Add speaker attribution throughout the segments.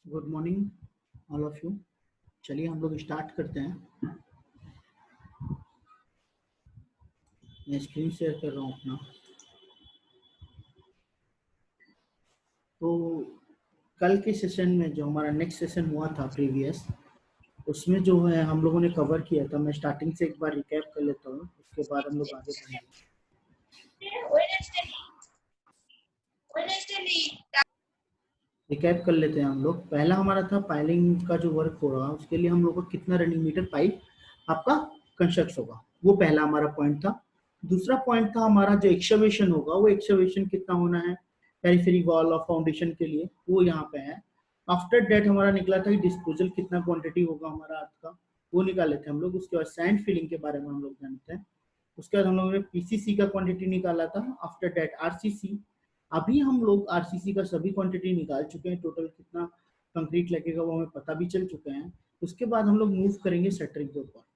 Speaker 1: Good morning all of you. चलिए हम लोग स्टार्ट करते हैं। मैं स्क्रीन शेयर कर रहा हूँ अपना। तो कल के सेशन में जो हमारा नेक्स्ट सेशन हुआ था प्रीवियस, उसमें जो है हम लोगों ने कवर किया था। मैं स्टार्टिंग से एक बार रिकैप कर लेता हूँ, उसके बाद हम लोग आगे बढ़ेंगे। रिकैप कर लेते हैं हम लोग। पहला हमारा था पाइलिंग का जो वर्क हो रहा, उसके लिए हम लोग को कितना रनिंग मीटर पाइप आपका कंस्ट्रक्ट होगा, वो पहला हमारा पॉइंट था। दूसरा पॉइंट था हमारा जो एक्सकवेशन होगा, वो एक्सकवेशन कितना होना है पेरिफेरी वॉल और फाउंडेशन के लिए, वो यहाँ पे है। आफ्टर डेट हमारा निकला था डिस्पोजल कितना क्वांटिटी होगा हमारा आज का, वो निकाले थे हम लोग। उसके बाद सैंड फिलिंग के बारे में हम लोग जानते हैं। उसके बाद हम लोगों ने पीसीसी का क्वांटिटी निकाला था। After that RCC. अभी हम लोग आरसीसी का सभी क्वांटिटी निकाल चुके हैं, टोटल कितना कंक्रीट लगेगा वो हमें पता भी चल चुके हैं। उसके बाद हम लोग मूव करेंगे शटरिंग के ऊपर।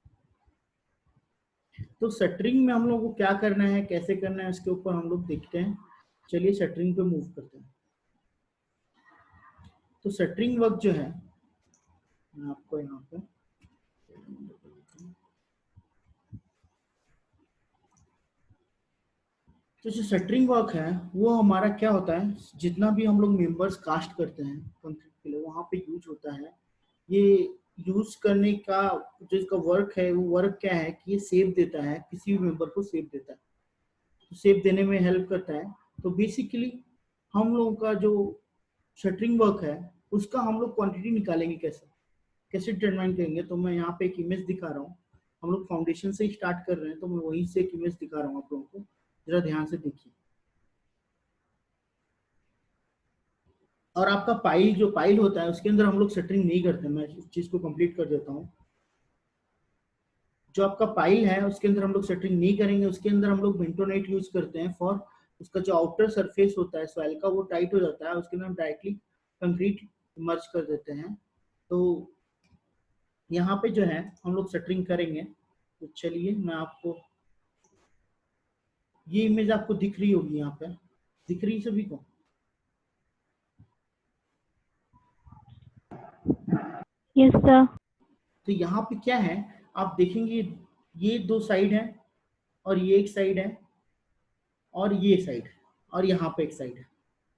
Speaker 1: तो शटरिंग में हम लोग को क्या करना है, कैसे करना है, इसके ऊपर हम लोग देखते हैं। चलिए शटरिंग पे मूव करते हैं। तो शटरिंग वर्क जो है, मैं आपको यहाँ पे तो जो शटरिंग वर्क है वो हमारा क्या होता है, जितना भी हम लोग मेंबर्स कास्ट करते हैं कंक्रीट के लिए, वहां पे यूज होता है। ये यूज करने का जो इसका वर्क है, वो वर्क क्या है कि ये सेव देता है, किसी भी मेंबर को सेव देता है, तो सेव देने में हेल्प करता है। तो बेसिकली हम लोगों का जो शटरिंग वर्क है, उसका हम लोग क्वांटिटी निकालेंगे कैसे, कैसे डिटरमाइन करेंगे। तो मैं यहाँ पे एक इमेज दिखा रहा हूँ। हम लोग फाउंडेशन से स्टार्ट कर रहे हैं, तो मैं वहीं से एक इमेज दिखा रहा हूँ आप लोगों को, जरा ध्यान से देखिए। और आपका पाइल, जो पाइल होता है उसके अंदर हम लोग शटरिंग नहीं करते। मैं इस चीज को कंप्लीट कर देता हूँ। जो आपका पाइल है उसके अंदर हम लोग शटरिंग नहीं करेंगे। उसके अंदर हम लोग बेंटोनाइट यूज करते हैं फॉर उसका जो आउटर सरफेस होता है सॉइल का, वो टाइट हो जाता है, उसके अंदर हम डायरेक्टली कंक्रीट मर्ज कर देते हैं। तो यहाँ पे जो है हम लोग शटरिंग करेंगे। तो चलिए मैं आपको, ये इमेज आपको दिख रही होगी, यहाँ पे दिख रही सभी को।
Speaker 2: Yes sir.
Speaker 1: तो यहाँ पे क्या है, आप देखेंगे ये दो साइड है, और ये एक साइड है, और ये साइड है, और यहाँ पे एक साइड है।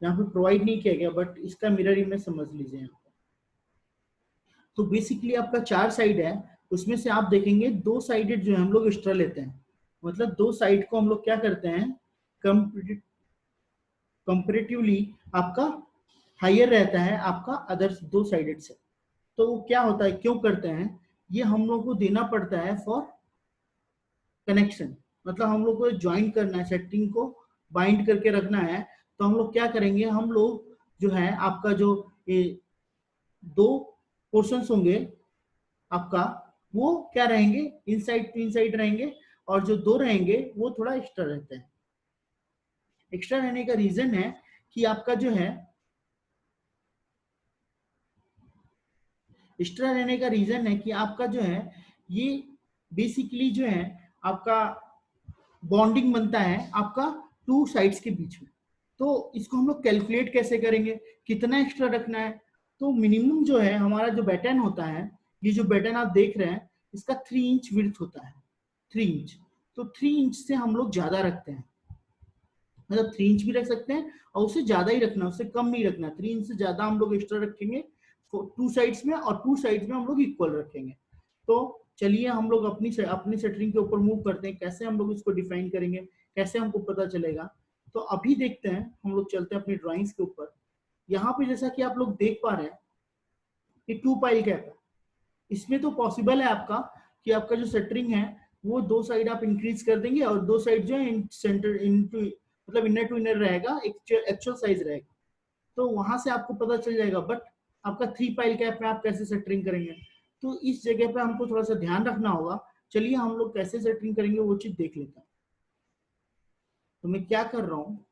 Speaker 1: यहाँ पे प्रोवाइड नहीं किया गया, बट इसका मिरर इमेज समझ लीजिए यहाँ पे। तो बेसिकली आपका चार साइड है, उसमें से आप देखेंगे दो साइडेड जो है हम लोग एक्स्ट्रा लेते हैं। मतलब दो साइड को हम लोग क्या करते हैं, कंपेरेटिवली आपका हायर रहता है आपका अदर दो साइडेड से। तो वो क्या होता है, क्यों करते हैं, ये हम लोग को देना पड़ता है फॉर कनेक्शन। मतलब हम लोग को ज्वाइन करना है, सेटिंग को बाइंड करके रखना है। तो हम लोग क्या करेंगे, हम लोग जो है आपका जो ये दो पोर्शंस होंगे आपका, वो क्या रहेंगे, इनसाइड टू इनसाइड रहेंगे, और जो दो रहेंगे वो थोड़ा एक्स्ट्रा रहते हैं। एक्स्ट्रा रहने का रीजन है कि आपका जो है, एक्स्ट्रा रहने का रीजन है कि आपका जो है ये बेसिकली जो है आपका बॉन्डिंग बनता है आपका टू साइड्स के बीच में। तो इसको हम लोग कैलकुलेट कैसे करेंगे, कितना एक्स्ट्रा रखना है। तो मिनिमम जो है हमारा जो बैटन होता है, ये जो बैटन आप देख रहे हैं, इसका 3 इंच विड्थ होता है, 3 इंच। तो 3 इंच से हम लोग ज्यादा रखते हैं, मतलब 3 इंच भी रख सकते हैं, और उससे ज्यादा ही रखना, उससे कम नहीं रखना। 3 इंच से ज्यादा हम लोग एक्स्ट्रा रखेंगे टू साइड्स में, और टू साइड्स में हम लोग इक्वल रखेंगे। तो चलिए हम लोग अपनी सेटरिंग के ऊपर मूव करते हैं, कैसे हम लोग इसको डिफाइन करेंगे, कैसे हमको पता चलेगा। तो अभी देखते हैं, हम लोग चलते हैं अपनी ड्राइंग्स के ऊपर। यहाँ पे जैसा कि आप लोग देख पा रहे हैं कि टू पाइल कैप है। इसमें तो पॉसिबल है आपका कि आपका जो सेटरिंग है वो दो साइड आप इंक्रीज कर देंगे, और दो साइड जो है इन सेंटर इनटू मतलब इनर टू इनर रहेगा, एक्चुअल साइज रहेगा। तो वहां से आपको पता चल जाएगा। बट आपका 3 पाइल कैप में आप कैसे सेटरिंग करेंगे, तो इस जगह पे हमको थोड़ा सा ध्यान रखना होगा। चलिए हम लोग कैसे सेटरिंग करेंगे वो चीज देख लेते हैं। तो मैं क्या कर रहा हूँ,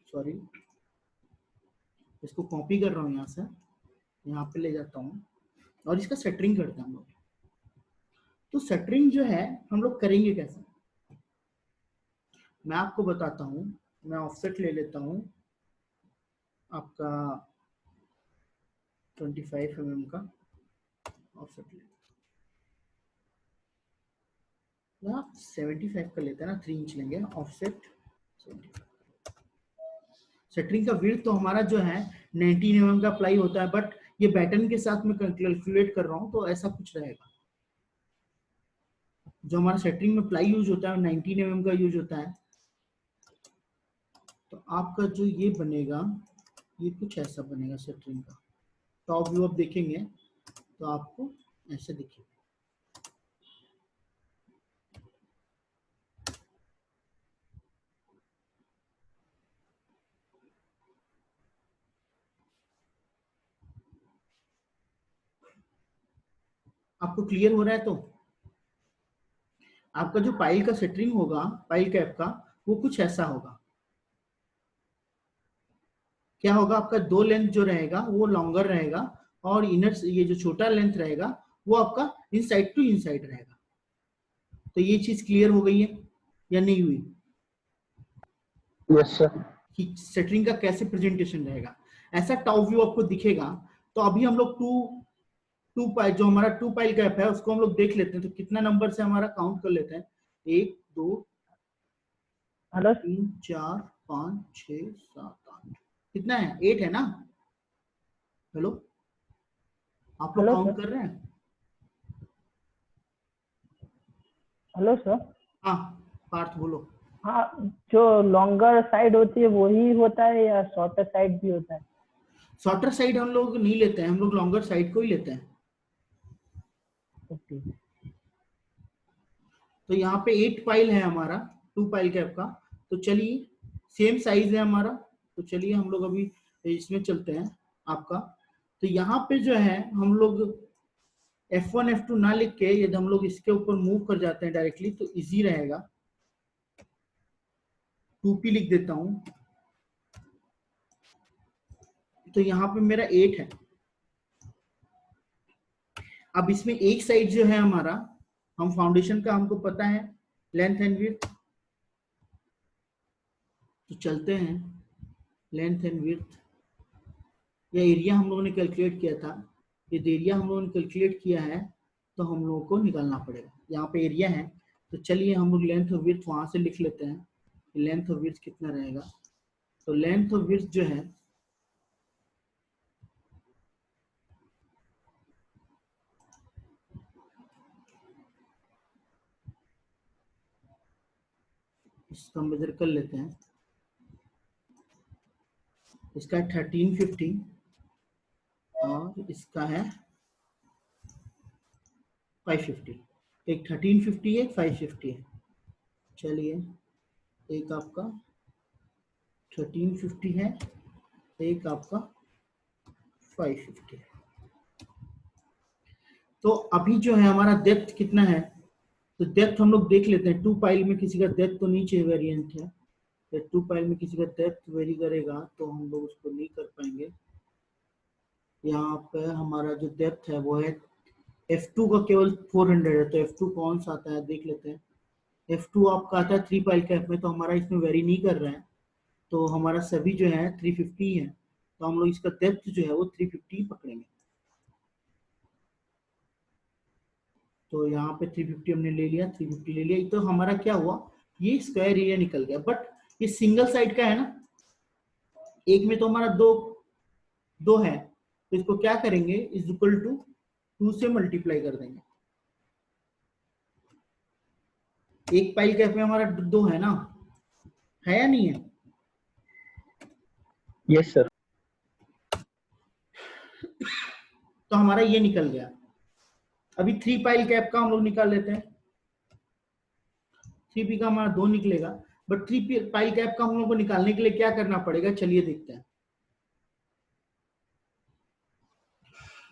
Speaker 1: सॉरी, इसको कॉपी कर रहा हूँ यहाँ से, यहाँ पे ले जाता हूँ, और इसका सेटरिंग करते हैं हम लोग। तो सेटरिंग जो है हम लोग करेंगे कैसे, मैं आपको बताता हूँ। मैं ऑफसेट ले लेता हूँ, आपका 25 mm का ऑफसेट लेते हैं, आप 75 का लेते हैं ना, 3 इंच लेंगे ऑफसेट। 75 शटरिंग का विड्थ तो हमारा जो है 19 mm का प्लाई होता है, बट ये बैटन के साथ मैं कैलकुलेट कर रहा हूँ तो ऐसा कुछ रहेगा। जो हमारा शटरिंग में प्लाई यूज होता है 19 mm का यूज होता है। तो आपका जो ये बनेगा ये कुछ ऐसा बनेगा शटरिंग का। टॉप व्यू आप देखेंगे तो आपको ऐसे दिखेगा। आपको क्लियर हो रहा है? तो आपका जो पाइल का शटरिंग होगा, पाइल कैप का, वो कुछ ऐसा होगा। क्या होगा, आपका दो लेंथ जो रहेगा वो लॉन्गर रहेगा, और इनर ये जो छोटा लेंथ रहेगा वो आपका इनसाइड टू इनसाइड रहेगा। तो ये चीज क्लियर हो गई है या नहीं हुई?
Speaker 3: Yes sir.
Speaker 1: कि शटरिंग का कैसे प्रेजेंटेशन रहेगा, ऐसा टॉप व्यू आपको दिखेगा। तो अभी हम लोग टू पाइल, जो हमारा टू पाइल कैप है उसको हम लोग देख लेते हैं। तो कितना नंबर से हमारा काउंट कर लेते हैं, 1 2
Speaker 3: हेलो
Speaker 1: 3 4 5 6 7 8, कितना है? 8 है ना? हेलो, आप लोग
Speaker 3: हेलो
Speaker 1: काउंट
Speaker 3: सर।
Speaker 1: कर रहे हैं?
Speaker 3: Hello sir.
Speaker 1: हाँ पार्थ बोलो।
Speaker 3: हाँ, जो लॉन्गर साइड होती है वही होता है या शॉर्टर साइड भी होता है?
Speaker 1: शॉर्टर साइड हम लोग नहीं लेते हैं, हम लोग लॉन्गर साइड को ही लेते हैं।
Speaker 3: ओके।
Speaker 1: तो यहाँ पे 8 पाइल है हमारा, टू पाइल कैप का। तो चलिए, सेम साइज है हमारा, तो चलिए हम लोग अभी इसमें चलते हैं आपका। तो यहाँ पे जो है हम लोग F1 F2 ना लिख के यदि हम लोग इसके ऊपर मूव कर जाते हैं डायरेक्टली तो इजी रहेगा। 2P लिख देता हूं। तो यहाँ पे मेरा 8 है। अब इसमें एक साइड जो है हमारा, हम फाउंडेशन का हमको पता है लेंथ एंड विड्थ, तो चलते हैं लेंथ एंड विड्थ। या एरिया हम लोगों ने कैलकुलेट किया था, ये एरिया हम लोगों ने कैलकुलेट किया है तो हम लोगों को निकालना पड़ेगा। यहाँ पे एरिया है, तो चलिए हम लोग लेंथ और विड्थ वहां से लिख लेते हैं। लेंथ और विड्थ कितना रहेगा? तो लेंथ और विड्थ जो है इसका मेजर कर लेते हैं। इसका है 1350 और इसका है 550। एक 1350 है, 550 है। चलिए, एक आपका 1350 है, एक आपका 550 है। तो अभी जो है हमारा डेप्थ कितना है? तो डेप्थ हम लोग देख लेते हैं। टू पाइल में किसी का डेप्थ तो नीचे वेरिएंट है, तो टू पाइल में किसी का डेप्थ वेरी करेगा तो हम लोग उसको नहीं कर पाएंगे। यहाँ पे हमारा जो डेप्थ है वो है F2 का केवल 400 है, तो F2 कौन सा आता है देख लेते हैं। F2 आपका आता है 3 पाइल कैप में, तो हमारा इसमें वेरी नहीं कर रहा है, तो हमारा सभी जो है 350 है। तो हम लोग इसका डेप्थ जो है वो 350 पकड़ेंगे। तो यहाँ पे 350 हमने ले लिया, 350 ले लिया। तो हमारा क्या हुआ, ये स्क्वायर एरिया निकल गया। बट ये सिंगल साइड का है ना, एक में तो हमारा दो दो है, तो इसको क्या करेंगे, इज इक्वल टू 2 से मल्टीप्लाई कर देंगे। एक पाइल कैप में हमारा दो है ना, है या नहीं है?
Speaker 3: Yes sir.
Speaker 1: तो हमारा ये निकल गया। अभी 3 पाइल कैप का हम लोग निकाल लेते हैं। 3P का हमारा 2 निकलेगा, बट 3 पाइल कैप का हम लोग को निकालने के लिए क्या करना पड़ेगा, चलिए देखते हैं।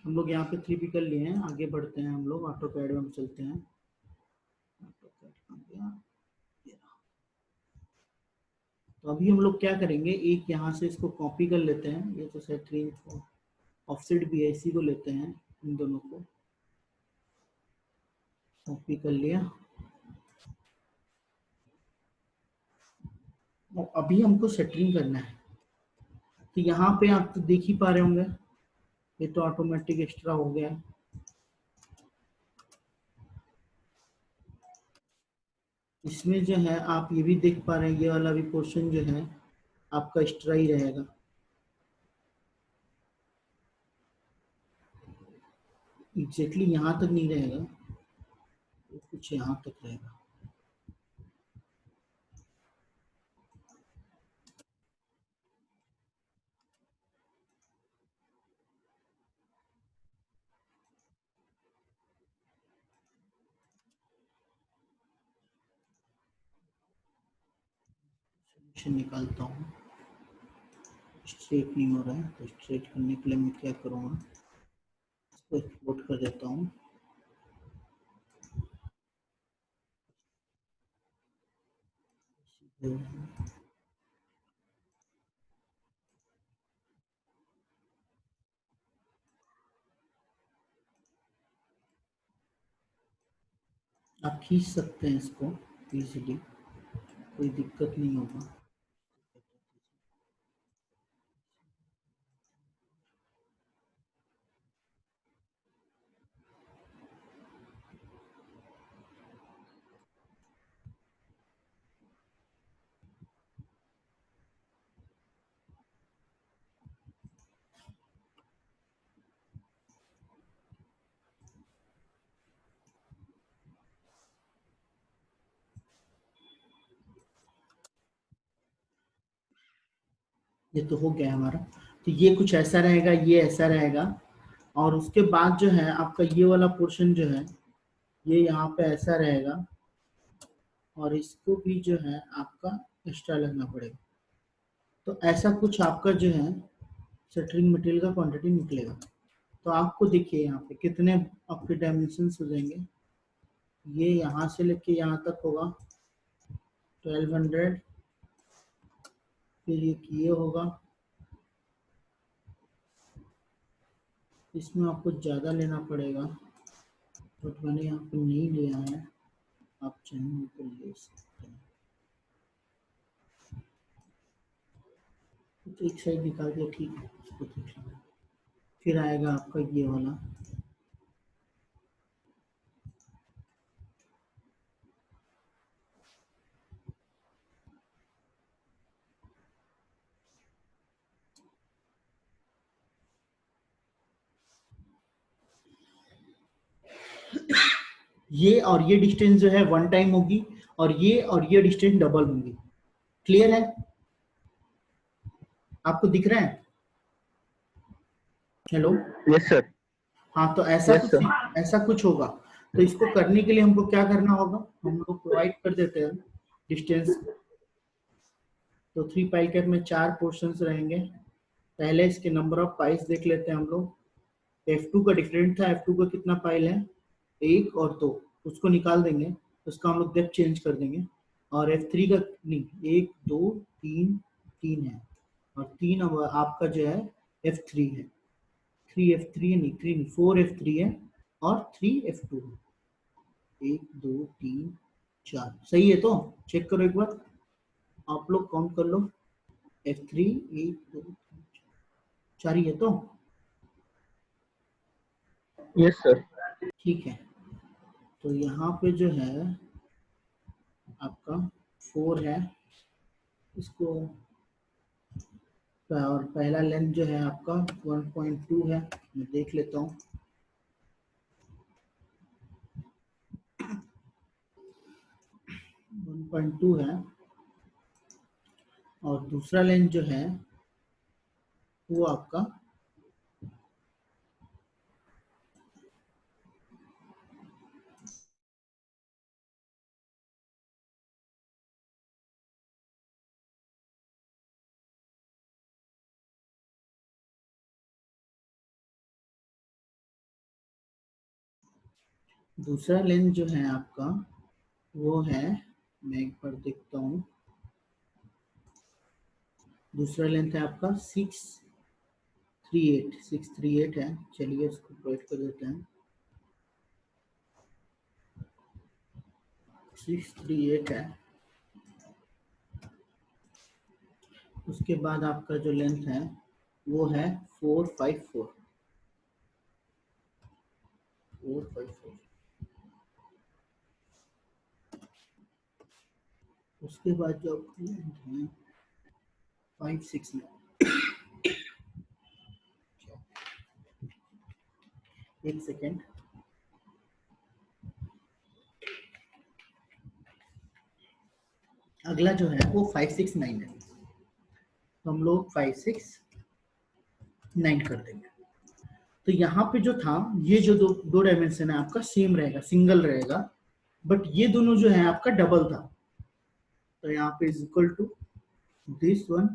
Speaker 1: हम लोग यहाँ पे 3P कर लिए हैं, आगे बढ़ते हैं हम लोग, ऑटो कैड में चलते हैं। तो अभी हम लोग क्या करेंगे, एक यहाँ से इसको कॉपी कर लेते हैं। ये तो सेट ऑफसेट भी है, इसी को लेते हैं, इन दोनों को कॉपी कर लिया। और अभी हमको सेटरिंग करना है। तो यहाँ पे आप तो देख ही पा रहे होंगे, ये तो ऑटोमेटिक एक्स्ट्रा हो गया। इसमें जो है आप ये भी देख पा रहे हैं, ये वाला भी पोर्शन जो है आपका एक्स्ट्रा ही रहेगा। एग्जैक्टली यहाँ तक नहीं रहेगा, तो कुछ यहाँ तक रहेगा। सोल्यूशन निकालता हूँ, स्ट्रेट नहीं हो रहा है, तो स्ट्रेट करने के लिए मैं क्या करूँगा, इसको एक्सपोर्ट कर देता हूँ। आप खींच सकते हैं इसको इजीली, कोई दिक्कत नहीं होगा। ये तो हो गया हमारा। तो ये कुछ ऐसा रहेगा, ये ऐसा रहेगा, और उसके बाद जो है आपका ये वाला पोर्शन जो है ये यहाँ पे ऐसा रहेगा, और इसको भी जो है आपका एक्स्ट्रा लगना पड़ेगा। तो ऐसा कुछ आपका जो है शटरिंग मटेरियल का क्वांटिटी निकलेगा। तो आपको देखिए यहाँ पे कितने आपके डायमेंशंस हो जाएंगे। ये यहाँ से लेके यहाँ तक होगा 1200, फिर ये होगा, इसमें आपको ज़्यादा लेना पड़ेगा, बट मैंने यहाँ पे नहीं लिया है, आप चाहेंगे तो ले सकते हैं। तो एक साइड निकाल दिया, ठीक है, इसको देख लेंगे। फिर आएगा आपका ये वाला, ये और ये डिस्टेंस जो है वन टाइम होगी, और ये डिस्टेंस डबल होंगी। क्लियर है? आपको दिख रहा है? हेलो?
Speaker 3: Yes sir.
Speaker 1: हाँ, तो
Speaker 3: यस सर।
Speaker 1: ऐसा कुछ होगा। तो इसको करने के लिए हमको क्या करना होगा, हम लोग प्रोवाइड कर देते हैं डिस्टेंस। तो 3 पाई कैप में 4 पोर्शंस रहेंगे। पहले इसके नंबर ऑफ पाइल्स देख लेते हैं हम लोग। F2 का डिफरेंट था, F2 का कितना पाइल है, 1 और 2, उसको निकाल देंगे, उसका हम लोग डेप्थ चेंज कर देंगे। और F3 का नहीं, 1 2 3 3 है, और 3 अब आपका जो है F3 है, 3 F3 नहीं, 3 4 F3 है, और 3 F2 है। 1 2 3 4 सही है? तो चेक करो एक बार, आप लोग काउंट कर लो। F3 1 2 3 4 ही है तो
Speaker 3: यस सर।
Speaker 1: ठीक है। तो यहाँ पे जो है आपका 4 है, इसको, और पहला लेंथ जो है आपका 1.2 है, मैं देख लेता हूँ। 1.2 है, और दूसरा लेंथ जो है वो आपका दूसरा लेंथ जो है आपका वो है, मैं एक बार देखता हूँ, दूसरा लेंथ है आपका 638 है। चलिए इसको प्रोवाइड कर देते हैं, 638 है। उसके बाद आपका जो लेंथ है वो है 454 454। उसके बाद जो आपकी है 569। एक सेकेंड, अगला जो है वो 569 है, तो हम लोग 569 कर देंगे। तो यहाँ पे जो था, ये जो दो डायमेंशन है आपका सेम रहेगा, सिंगल रहेगा, बट ये दोनों जो है आपका डबल था। तो यहाँ पे is equal to this one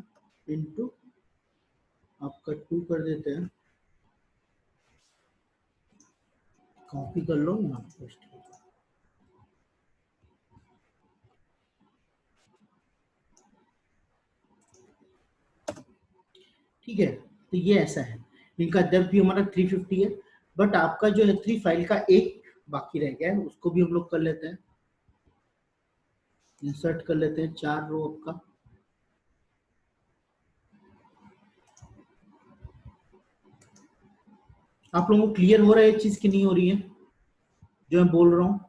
Speaker 1: into आपका 2 कर देते हैं, कॉपी कर लो यहाँ पे पेस्ट। ठीक है, तो ये ऐसा है, इनका डेप्थ भी हमारा 350 है, बट आपका जो है 3 फाइल का एक बाकी रह गया है, उसको भी हम लोग कर लेते हैं, इंसर्ट कर लेते हैं 4 रो आपका। आप लोगों को क्लियर हो रहा है ये चीज की नहीं हो रही है जो मैं बोल रहा हूँ?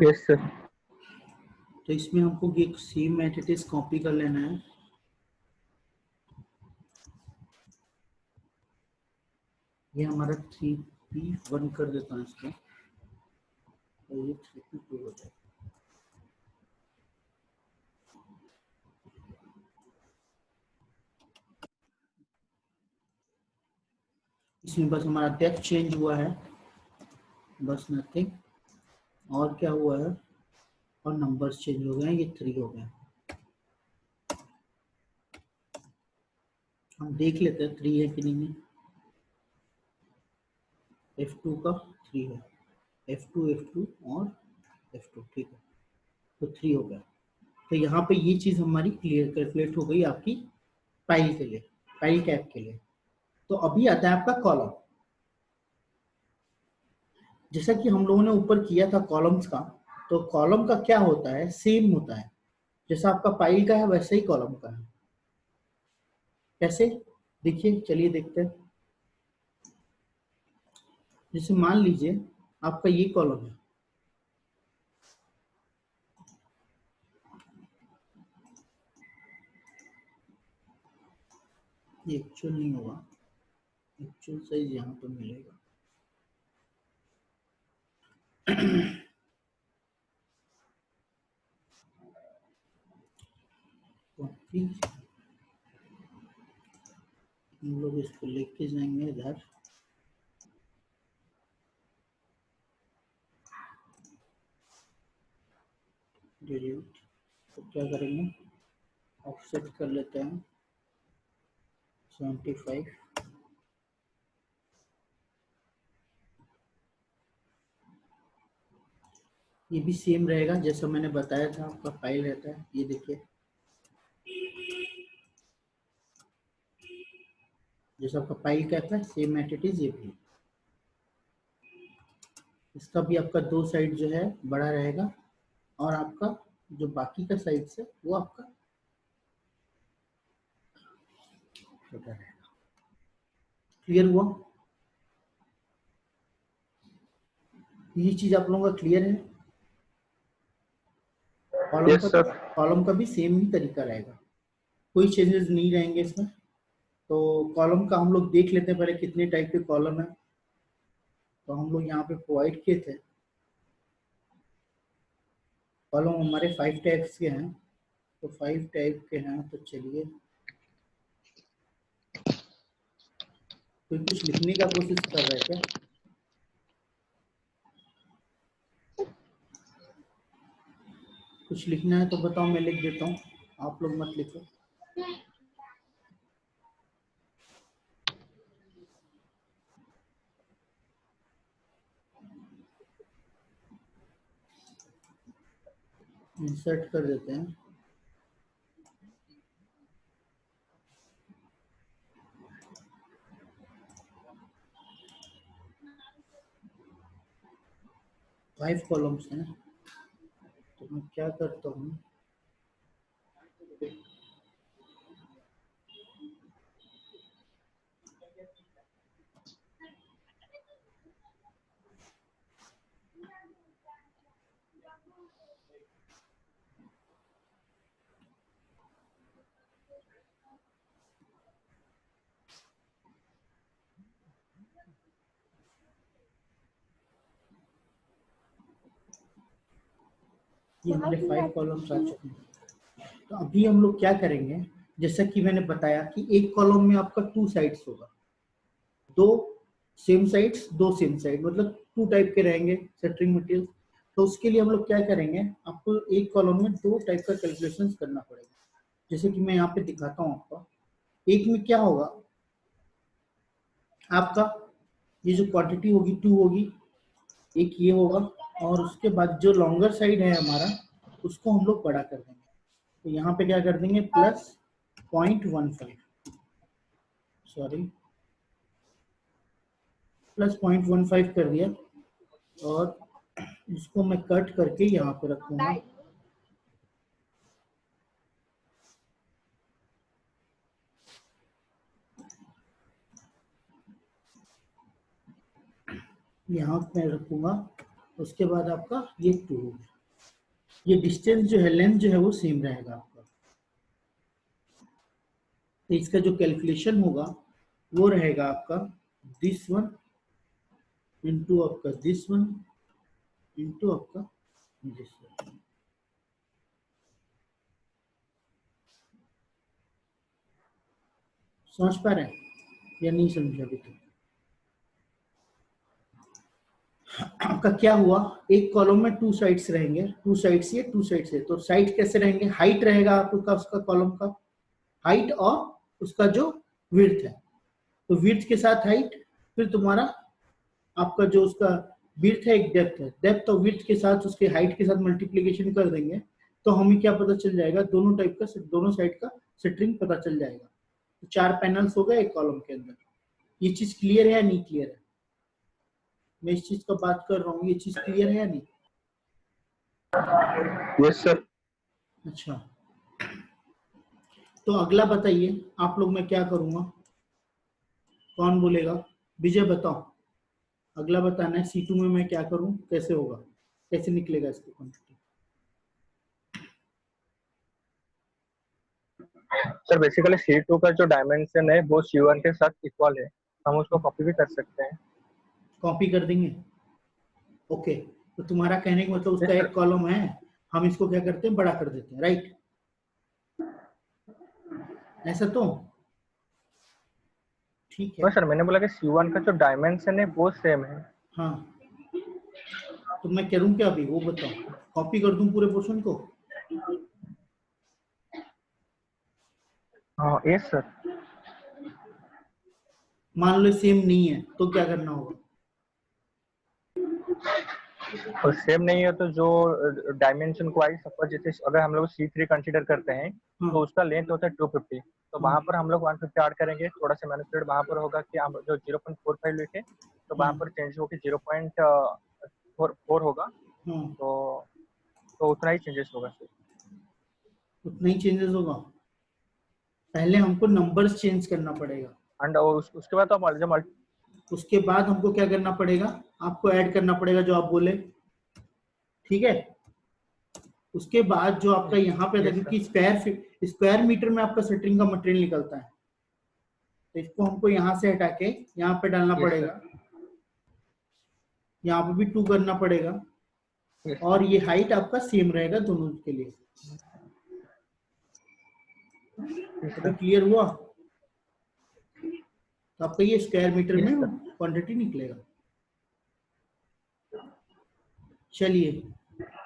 Speaker 3: Yes sir.
Speaker 1: तो इसमें हमको ये सेम एंटिटीज कॉपी कर लेना है, ये हमारा 3P1 कर देता हूँ इसको, तो ये 3P2 हो जाए। इसमें बस हमारा डेप्थ चेंज हुआ है, बस नथिंग, और क्या हुआ है, और नंबर्स चेंज हो गए हैं, ये 3 हो गए। हम देख लेते हैं 3 है कि नहीं है। F2 का 3 है, F2 और F2, ठीक है, तो 3 हो गया। तो यहाँ पे ये चीज हमारी क्लियर कैलकुलेट हो गई आपकी फाइल के लिए, फाइल कैप के लिए। तो अभी आता है आपका कॉलम। जैसा कि हम लोगों ने ऊपर किया था कॉलम्स का, तो कॉलम का क्या होता है, सेम होता है, जैसा आपका फाइल का है वैसे ही कॉलम का है। कैसे, देखिए, चलिए देखते हैं। जैसे मान लीजिए आपका ये कॉलम है, ये एक्चुअल नहीं होगा, एक्चुअल साइज यहाँ पर मिलेगा। कॉपी, हम लोग इसको लेके जाएंगे इधर, डिलीट, तो क्या करेंगे, ऑफसेट कर लेते हैं 75। ये भी सेम रहेगा जैसा मैंने बताया था, आपका फाइल रहता है, ये देखिए जैसा आपका फाइल कहता है सेम एंटिटीज ये भी। इसका भी आपका 2 साइड जो है बड़ा रहेगा, और आपका जो बाकी का साइड है वो आपका छोटा रहेगा। क्लियर हुआ? ये चीज आप लोगों का क्लियर है? कॉलम
Speaker 3: यस
Speaker 1: का,
Speaker 3: सर।
Speaker 1: कॉलम का भी सेम ही तरीका रहेगा, कोई चेंजेस नहीं रहेंगे इसमें। तो कॉलम का हम लोग देख लेते हैं पहले कितने टाइप के कॉलम है। तो हम लोग यहाँ पे प्रोवाइड किए थे, कॉलम हमारे 5 टाइप्स के हैं, तो 5 टाइप के हैं। तो चलिए, कोई कुछ लिखने का कोशिश कर रहा है क्या? कुछ लिखना है तो बताओ, मैं लिख देता हूँ, आप लोग मत लिखो। इंसर्ट कर देते हैं, फाइव कॉलम्स हैं। तो मैं क्या करता हूँ, ये हमारे 5 कॉलम्स आ चुके हैं। तो अभी हम लोग क्या करेंगे, जैसा कि मैंने बताया कि एक कॉलम में आपका 2 साइड्स होगा, 2 सेम साइड्स, 2 सेम साइड, मतलब 2 टाइप के रहेंगे सेंटरिंग मटेरियल। तो उसके लिए हम लोग क्या करेंगे, आपको एक कॉलम में 2 टाइप का कैलकुलेशंस करना पड़ेगा। जैसे कि मैं यहाँ पे दिखाता हूँ आपको। एक में क्या होगा, आपका ये जो क्वांटिटी होगी 2 होगी, एक ये होगा, और उसके बाद जो लॉन्गर साइड है हमारा उसको हम लोग बड़ा कर देंगे। तो यहाँ पे क्या कर देंगे, प्लस 0.15, सॉरी प्लस 0.15 कर दिया, और इसको मैं कट करके यहाँ पे रखूंगा। यहाँ पे रखूंगा, उसके बाद आपका ये 2, ये डिस्टेंस जो है, लेंथ जो है वो सेम रहेगा आपका। तो इसका जो कैलकुलेशन होगा वो रहेगा आपका दिस वन इंटू आपका दिस वन इंटू आपका दिस वन। समझ पा रहे हैं या नहीं समझे अभी तक? आपका क्या हुआ, एक कॉलम में 2 साइड्स रहेंगे, 2 साइड्स ये 2 साइड्स ये। तो साइड कैसे रहेंगे, हाइट रहेगा आपका उसका कॉलम का, हाइट और उसका जो विड्थ है, तो विड्थ के साथ हाइट, फिर तुम्हारा आपका जो उसका विड्थ है एक डेप्थ है, डेप्थ और विड्थ के साथ उसके हाइट के साथ मल्टीप्लीकेशन कर देंगे, तो हमें क्या पता चल जाएगा, दोनों टाइप का, दोनों साइड का सेंटरिंग पता चल जाएगा। तो 4 पैनल्स हो गए एक कॉलम के अंदर। ये चीज क्लियर है या नहीं क्लियर है? मैं इस चीज का बात कर रहा हूँ, ये चीज क्लियर है या नहीं?
Speaker 4: Yes sir.
Speaker 1: अच्छा, तो अगला बताइए आप लोग, मैं क्या करूंगा, कौन बोलेगा? विजय बताओ, अगला बताना है C2 में मैं क्या करूं, कैसे होगा, कैसे निकलेगा इसकी क्वांटिटी?
Speaker 4: सर बेसिकली C2 का जो डायमेंशन है वो C1 के साथ इक्वल है, हम उसको कॉपी भी कर सकते हैं।
Speaker 1: कॉपी कर देंगे, ओके। तो तुम्हारा कहने का मतलब उसका एक कॉलम है, हम इसको क्या करते हैं, बड़ा कर देते हैं, राइट? ऐसा तो ठीक है।
Speaker 4: सर मैंने बोला कि C1 का जो डायमेंशन है वो सेम है।
Speaker 1: हाँ, तो मैं करूं क्या अभी वो बताओ, कॉपी कर दूं पूरे पोर्शन को?
Speaker 4: हाँ यस सर।
Speaker 1: मान लो सेम नहीं है तो क्या करना होगा?
Speaker 4: और सेम नहीं है तो जो डायमेंशन को आई, सपोज जैसे अगर हम लोग C3 कंसीडर करते हैं
Speaker 1: हाँ,
Speaker 4: तो उसका लेंथ होता है 250, तो
Speaker 1: हाँ,
Speaker 4: वहां पर हम लोग 150 ऐड करेंगे, थोड़ा सा मैनिपुलेट वहां पर होगा कि हम जो 0.45 लिखे तो वहां
Speaker 1: हाँ,
Speaker 4: पर चेंज होकर 0.44 होगा,
Speaker 1: हाँ,
Speaker 4: तो उतना ही चेंजेस होगा सर।
Speaker 1: उतना ही चेंजेस होगा। पहले हमको नंबर्स चेंज करना पड़ेगा,
Speaker 4: एंड उसके बाद तो हम
Speaker 1: उसके बाद हमको क्या करना पड़ेगा, आपको ऐड करना पड़ेगा जो आप बोले, ठीक है? उसके बाद जो आपका यहाँ पे था,
Speaker 4: यस
Speaker 1: क्योंकि
Speaker 4: सर।
Speaker 1: स्क्वायर मीटर में आपका सेंटरिंग का मटेरियल निकलता है, तो इसको हमको यहाँ से हटा के यहाँ पे डालना
Speaker 4: यस
Speaker 1: पड़ेगा,
Speaker 4: सर।
Speaker 1: यहाँ पे भी 2 करना पड़ेगा,
Speaker 4: यस
Speaker 1: और
Speaker 4: सर।
Speaker 1: ये हाइट आपका सेम रहेगा दोनों के लिए।
Speaker 4: यस
Speaker 1: अभी
Speaker 4: सर।
Speaker 1: क्लियर हुआ? तो आपका ये स्क्वायर मीटर
Speaker 4: यस
Speaker 1: में
Speaker 4: सर।
Speaker 1: क्वांटिटी निकलेगा। चलिए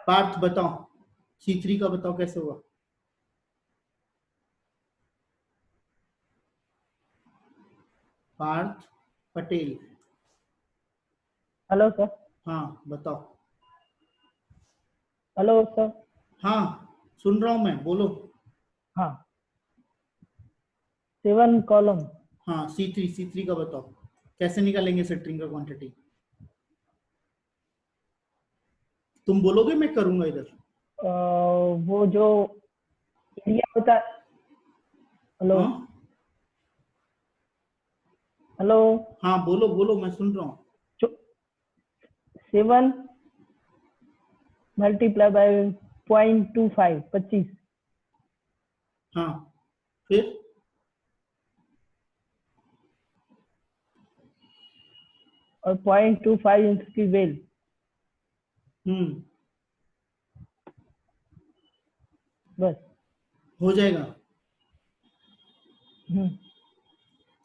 Speaker 1: पार्थ बताओ, C3 का बताओ कैसे हुआ? Parth Patel,
Speaker 3: hello sir.
Speaker 1: हाँ बताओ।
Speaker 3: Hello sir.
Speaker 1: हाँ सुन रहा हूँ मैं, बोलो।
Speaker 3: हाँ, 7 कॉलम।
Speaker 1: हाँ C3 का बताओ, कैसे निकालेंगे सेंटरिंग का क्वांटिटी? तुम बोलोगे मैं करूंगा इधर?
Speaker 3: वो जो एरिया होता है। हेलो।
Speaker 1: हाँ,
Speaker 3: हेलो।
Speaker 1: हाँ बोलो बोलो, मैं सुन रहा हूँ।
Speaker 3: 7 मल्टीप्लाई बाय 0.25, 25।
Speaker 1: हाँ फिर
Speaker 3: और 0.25 इंच की बेल।
Speaker 1: हम्म
Speaker 3: बस।
Speaker 1: हो जाएगा।
Speaker 3: हम्म,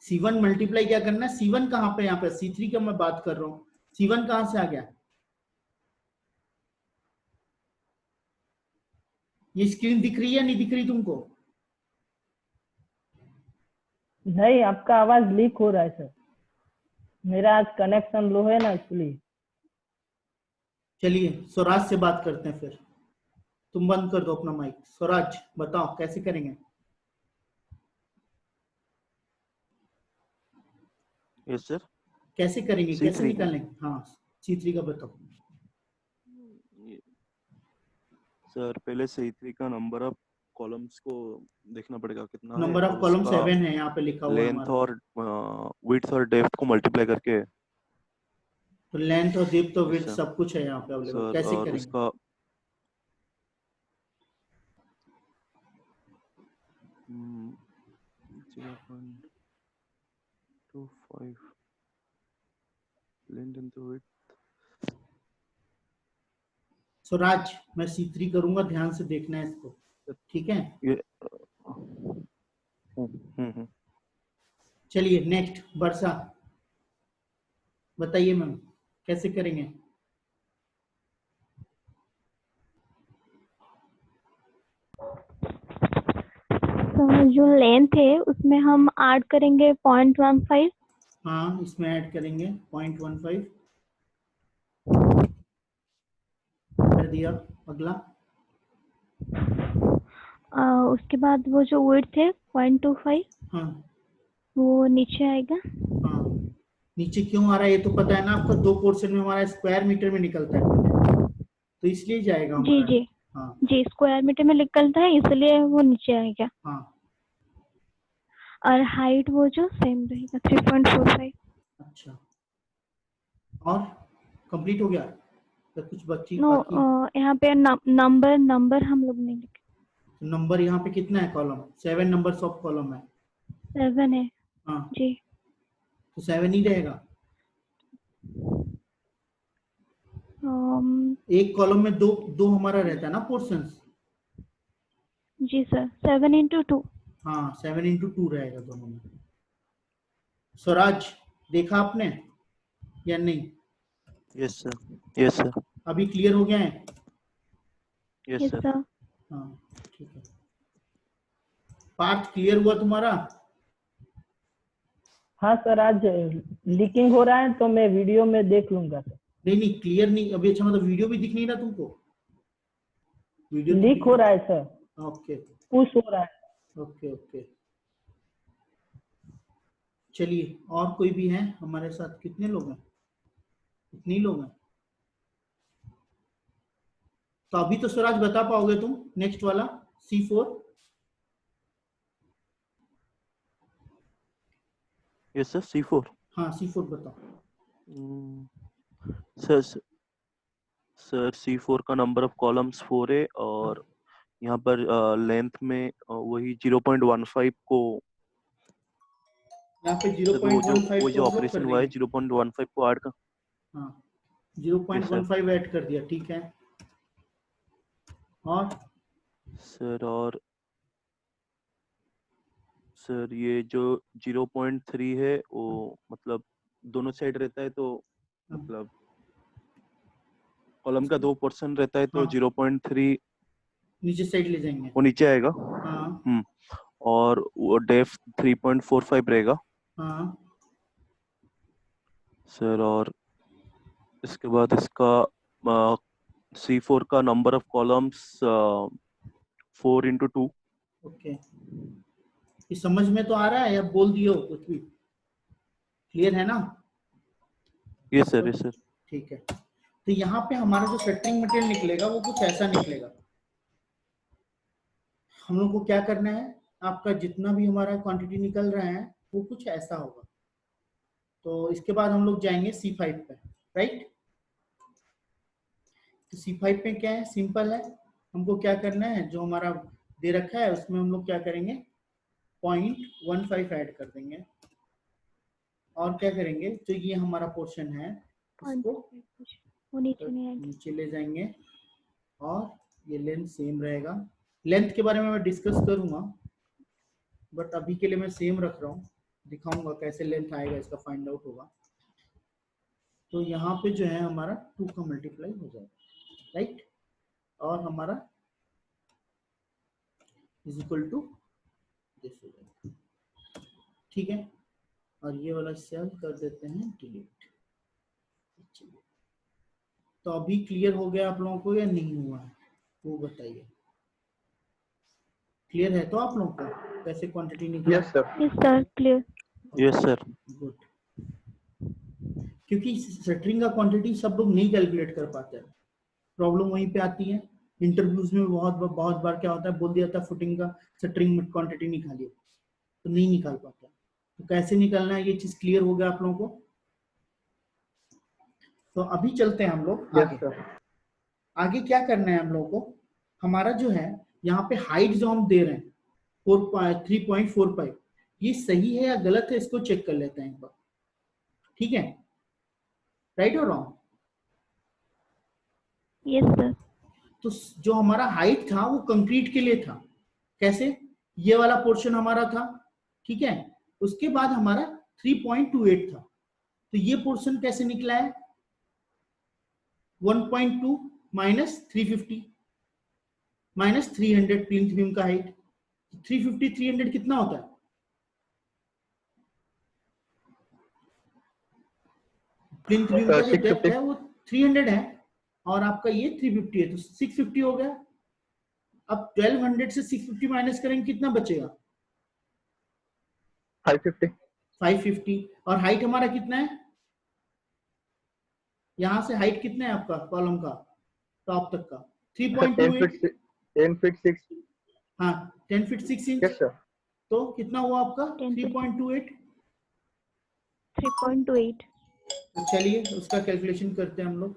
Speaker 1: C1 मल्टीप्लाई क्या करना है, C1 कहाँ पे, यहाँ पे C3 का मैं बात कर रहा हूँ, C1 कहाँ से आ गया? ये स्क्रीन दिख रही है नहीं दिख रही तुमको?
Speaker 3: नहीं, आपका आवाज लीक हो रहा है सर। मेरा आज कनेक्शन लो है ना, इसलिए।
Speaker 1: चलिए स्वराज से बात करते हैं फिर। तुम बंद कर दो अपना माइक। स्वराज बताओ कैसे करेंगे?
Speaker 5: Yes sir.
Speaker 1: कैसे करेंगे, कैसे
Speaker 5: C3
Speaker 1: निकालेंगे? हाँ C3 का बताओ।
Speaker 5: सर पहले C3 का नंबर ऑफ कॉलम्स को देखना पड़ेगा कितना है,
Speaker 1: नंबर ऑफ
Speaker 5: और
Speaker 1: कॉलम
Speaker 5: उसका
Speaker 1: 7 है, यहाँ पे लिखा हुआ है
Speaker 5: लेंथ
Speaker 1: हमारा।
Speaker 5: और विड्थ और डेप्थ को मल्टीप्लाई करके।
Speaker 1: तो लेंथ और डेप्थ और विड्थ
Speaker 5: सर
Speaker 1: सब कुछ है यहाँ पे अवेलेबल,
Speaker 5: सर
Speaker 1: कैसे
Speaker 5: और
Speaker 1: करेंगे?
Speaker 5: उसका 0.25 लेंथ इनटू विड्थ।
Speaker 1: स्वराज मैं C3 करूंगा, ध्यान से देखना है इसको, ठीक है?
Speaker 5: ये हम्म।
Speaker 1: चलिए नेक्स्ट वर्षा बताइए मैम कैसे करेंगे?
Speaker 2: तो जो लेंथ है उसमें हम ऐड करेंगे 0.15।
Speaker 1: हाँ इसमें ऐड करेंगे 0.15 कर दिया। अगला
Speaker 2: उसके बाद वो जो विड्थ है 0.25
Speaker 1: हाँ
Speaker 2: वो नीचे आएगा।
Speaker 1: हाँ नीचे क्यों आ रहा है ये तो पता है ना आपको, 2 पोर्शन में हमारा स्क्वायर मीटर में निकलता है पहले, तो इसलिए जाएगा
Speaker 2: जी
Speaker 1: हमारा।
Speaker 2: जी
Speaker 1: हाँ
Speaker 2: जी, स्क्वायर मीटर में निकलता है इसलिए वो नीचे आएगा।
Speaker 1: हाँ
Speaker 2: और हाइट वो जो सेम रहेगा 3.45।
Speaker 1: अच्छा, और कंप्लीट हो गया तो कुछ बच्ची
Speaker 2: नो,
Speaker 1: बाकी?
Speaker 2: यहाँ पे नंबर हम लोग नहीं लिखे।
Speaker 1: तो नंबर यहाँ पे कितना है कॉलम? 7 नंबर्स ऑफ कॉलम है।
Speaker 2: 7 है
Speaker 1: हाँ
Speaker 2: जी।
Speaker 1: तो 7 ही रहेगा। एक कॉलम में दो दो हमारा रहता है ना पोर्शंस।
Speaker 2: जी सर, 7 × 2।
Speaker 1: हाँ 7 × 2 रहेगा दोनों में। स्वराज देखा आपने या नहीं?
Speaker 5: Yes sir. Yes sir.
Speaker 1: अभी क्लियर हो गया है?
Speaker 5: Yes
Speaker 2: yes
Speaker 5: sir.
Speaker 2: सर।
Speaker 1: हाँ ठीक है। पार्थ क्लियर हुआ तुम्हारा?
Speaker 3: हाँ सर, आज लीकिंग हो रहा है तो मैं वीडियो में देख लूंगा सर।
Speaker 1: नहीं नहीं क्लियर नहीं अभी। अच्छा मतलब वीडियो भी दिख नहीं रहा तुमको? वीडियो तो
Speaker 3: लीक हो रहा है सर,
Speaker 1: ओके
Speaker 3: पुश हो रहा है।
Speaker 1: Okay okay. चलिए और कोई भी है हमारे साथ? कितने लोग हैं? इतने ही लोग हैं। तो अभी तो स्वराज बता पाओगे तुम नेक्स्ट वाला C4?
Speaker 5: Yes sir. C4
Speaker 1: हाँ C4 बताओ।
Speaker 5: सर सर C4 का नंबर ऑफ कॉलम्स 4 है, और यहाँ पर लेंथ में वही 0.15 को,
Speaker 1: यहाँ पे
Speaker 5: सर वो
Speaker 1: 0.15
Speaker 5: जो
Speaker 1: को हम लोग
Speaker 5: ऑपरेशन
Speaker 1: कर
Speaker 5: हुआ है
Speaker 1: देंगे।
Speaker 5: 0.15 को ऐड कर।
Speaker 1: हाँ
Speaker 5: यस सर।
Speaker 1: 0.15 ऐड कर दिया, ठीक है। और
Speaker 5: सर और सर ये जो 0.3 है वो मतलब दोनों साइड रहता है, तो मतलब कॉलम का 2 रहता है, तो
Speaker 1: हाँ
Speaker 5: 0.3
Speaker 1: नीचे साइड ले जाएंगे।
Speaker 5: वो नीचे आएगा।
Speaker 1: हाँ
Speaker 5: और वो डेप्थ 3.45 रहेगा
Speaker 1: हाँ
Speaker 5: सर। और इसके बाद इसका C4 का नंबर ऑफ कॉलम्स 4 × 2।
Speaker 1: ओके। ये समझ में तो आ रहा है या बोल दियो कुछ भी? क्लियर है ना?
Speaker 5: Yes sir. Yes sir.
Speaker 1: ठीक है। तो यहाँ पे हमारा जो शटरिंग मटेरियल निकलेगा वो कुछ ऐसा निकलेगा। हम लोग को क्या करना है, आपका जितना भी हमारा क्वांटिटी निकल रहा है वो कुछ ऐसा होगा। तो इसके बाद हम लोग जाएंगे C5 पे, राइट? तो C5 पे क्या है, सिंपल है। हमको क्या करना है, जो हमारा दे रखा है उसमें हम लोग क्या करेंगे, 0.15 ऐड कर देंगे। और क्या करेंगे, जो ये हमारा पोर्शन है उसको
Speaker 2: वो नीचे नहीं आएगा।
Speaker 1: नीचे ले जाएंगे और ये लेंथ सेम रहेगा, लेंथ के बारे में मैं डिस्कस करूंगा, बट अभी के लिए मैं सेम रख रहा हूँ, दिखाऊंगा कैसे लेंथ आएगा, इसका फाइंड आउट होगा। तो यहाँ पे जो है हमारा 2 का मल्टीप्लाई हो जाएगा, राइट, और हमारा इज इक्वल टू दिस हो जाएगा, ठीक है। और ये वाला सेल कर देते हैं डिलीट। तो अभी क्लियर हो गया आप लोगों को या नहीं हुआ है, वो बताइए। क्लियर है तो आप लोगों को कैसे क्वांटिटी निकाला?
Speaker 4: Yes sir.
Speaker 2: Yes sir, clear.
Speaker 5: Yes sir.
Speaker 1: Good, क्योंकि शटरिंग का क्वांटिटी सब लोग नहीं कैलकुलेट कर पाते हैं, प्रॉब्लम वहीं पे आती है। इंटरव्यूज में बहुत बार क्या होता है, बोल दिया था फुटिंग का शटरिंग में क्वांटिटी निकालिए, तो नहीं निकाल पाता। तो कैसे निकालना है, ये चीज क्लियर हो गया आप लोगों को। तो अभी चलते हैं हम लोग
Speaker 4: यस
Speaker 1: आगे।
Speaker 4: सर।
Speaker 1: आगे क्या करना है हम लोगों को, हमारा जो है यहाँ पे हाइट जो हम दे रहे हैं 3.45, ये सही है या गलत है, इसको चेक कर लेते हैं एक बार, ठीक है, राइट और रॉन्ग।
Speaker 2: Yes sir.
Speaker 1: तो जो हमारा हाइट था वो कंक्रीट के लिए था, कैसे, ये वाला पोर्शन हमारा था, ठीक है। उसके बाद हमारा 3.28 था, तो ये पोर्शन कैसे निकला है, 1.2 माइनस 350 माइनस 300 प्लिंथ बीम का हाइट। 350 300 कितना होता है, प्लिंथ बीम का जो डेप्थ है वो 300 है और आपका ये 350 है, तो 650 हो गया। अब 1200 से 650 माइनस करेंगे, कितना बचेगा,
Speaker 4: 550।
Speaker 1: 550। और हाइट हमारा कितना है, यहां से हाइट कितना है आपका कॉलम का टॉप तक का, 3.28।
Speaker 4: 10 फीट 6।
Speaker 1: हाँ 10 फीट 6 इंच।
Speaker 4: Yes sir.
Speaker 1: तो कितना हुआ आपका
Speaker 2: 10 feet
Speaker 1: 3.28।
Speaker 2: 3.28।
Speaker 1: तो चलिए उसका कैलकुलेशन करते हैं हम लोग।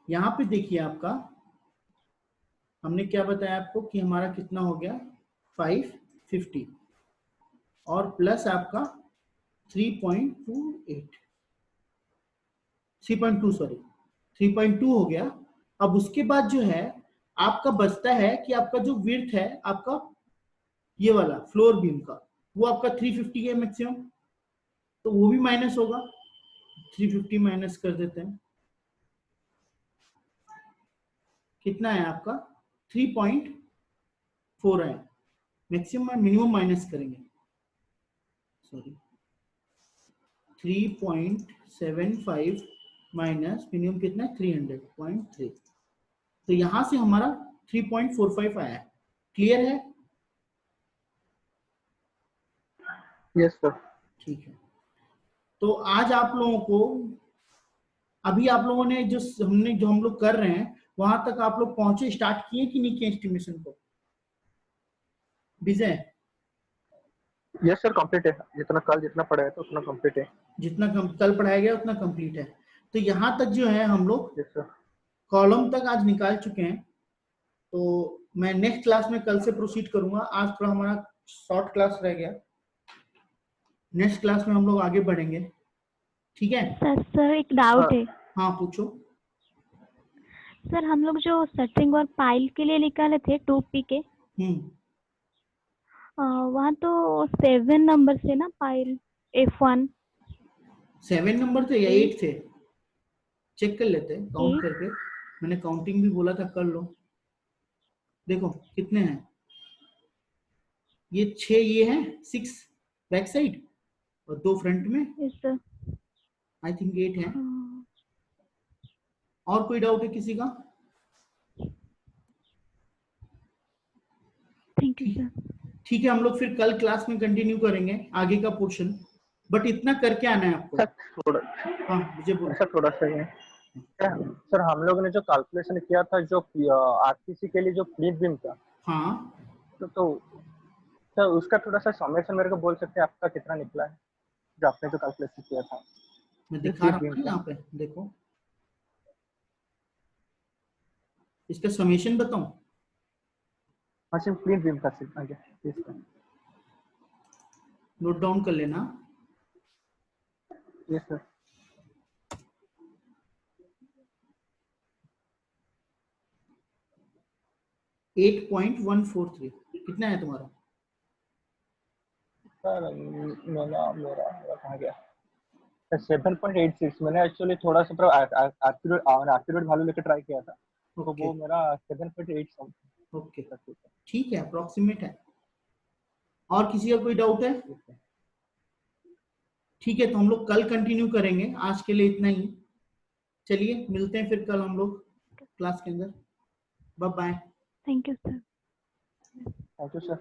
Speaker 1: यहाँ पे देखिए आपका, हमने क्या बताया आपको कि हमारा कितना हो गया 550 और प्लस आपका 3.2 सॉरी 3.2 हो गया। अब उसके बाद जो है आपका बचता है कि आपका जो विड्थ है आपका ये वाला फ्लोर बीम का, वो आपका 350 है मैक्सिमम, तो वो भी माइनस होगा, 350 माइनस कर देते हैं, कितना है आपका 3.4 है मैक्सिमम, मिनिमम माइनस करेंगे, सॉरी 3.75 माइनस मिनिमम कितना है 300.3, तो यहां से हमारा 3.45 आया है। क्लियर है?
Speaker 4: Yes sir.
Speaker 1: ठीक है। तो आज आप लोगों को, अभी आप लोगों ने जो हम लोग कर रहे हैं वहां तक आप लोग पहुंचे, स्टार्ट किए कि नहीं किए एस्टिमेशन को, विजय?
Speaker 4: यस सर, कंप्लीट है। जितना पढ़ा है तो उतना कंप्लीट है।
Speaker 1: जितना कल पढ़ाया गया उतना कंप्लीट है। तो यहाँ तक जो है हम लोग
Speaker 4: यस सर।
Speaker 1: कॉलम तक आज निकाल चुके हैं। तो मैं नेक्स्ट क्लास में कल से प्रोसीड करूंगा, आज थोड़ा हमारा शॉर्ट क्लास रह गया, नेक्स्ट क्लास में हम लोग आगे बढ़ेंगे, ठीक है।
Speaker 2: सर एक डाउट है।
Speaker 1: हाँ पूछो।
Speaker 2: सर हम लोग जो शटरिंग और पाइल के लिए निकाले थे 2P के, वहाँ तो 7 नंबर से ना पाइल F1।
Speaker 1: 7 नंबर थे या 8 थे, चेक कर लेते हैं काउंट
Speaker 2: 8।
Speaker 1: करके, मैंने काउंटिंग भी बोला था कर लो। देखो कितने हैं, ये 6, ये है 6 बैक साइड और 2 फ्रंट में,
Speaker 2: यस सर।
Speaker 1: आई थिंक 8 है। और कोई डाउट है किसी का?
Speaker 2: Thank you sir.
Speaker 1: ठीक है, हम लोग फिर कल क्लास में कंटिन्यू करेंगे आगे का पोर्शन, बट इतना करके आना है आपको।
Speaker 4: सर थोड़ा,
Speaker 1: हाँ मुझे बोलो।
Speaker 4: सर थोड़ा सा है सर, हम लोगों ने जो कैलकुलेशन किया था जो आरसीसी के लिए जो प्लीट बीम था,
Speaker 1: हाँ
Speaker 4: तो सर उसका थोड़ा सा समेशन मेरे को बोल सकते हैं आपका कितना निकला है, जो आपने जो कैलकुलेशन किया था?
Speaker 1: मैं दिखा रहा हूँ यहाँ पे, देखो इसका समेशन बताऊं,
Speaker 4: हाँ सर, प्लीट बीम का आगे इसका।
Speaker 1: नोट डाउन कर लेना।
Speaker 4: Yes sir.
Speaker 1: 8.143 कितना है तुम्हारा?
Speaker 4: सर मेरा कहाँ गया? 7.86। मैंने एक्चुअली थोड़ा सा एक्यूरेट वैल्यू लेकर ट्राई किया था, तो
Speaker 1: ओके
Speaker 4: वो मेरा 7.8 समथिंग।
Speaker 1: ओके ठीक है, अप्रोक्सीमेट है। और किसी का कोई डाउट है? ठीक है, तो हम लोग कल कंटिन्यू करेंगे, आज के लिए इतना ही। चलिए मिलते हैं फिर कल हम लोग क्लास के अंदर। Bye bye.
Speaker 2: Thank you sir.
Speaker 4: Thank you sir.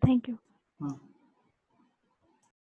Speaker 2: Thank you.
Speaker 1: हाँ।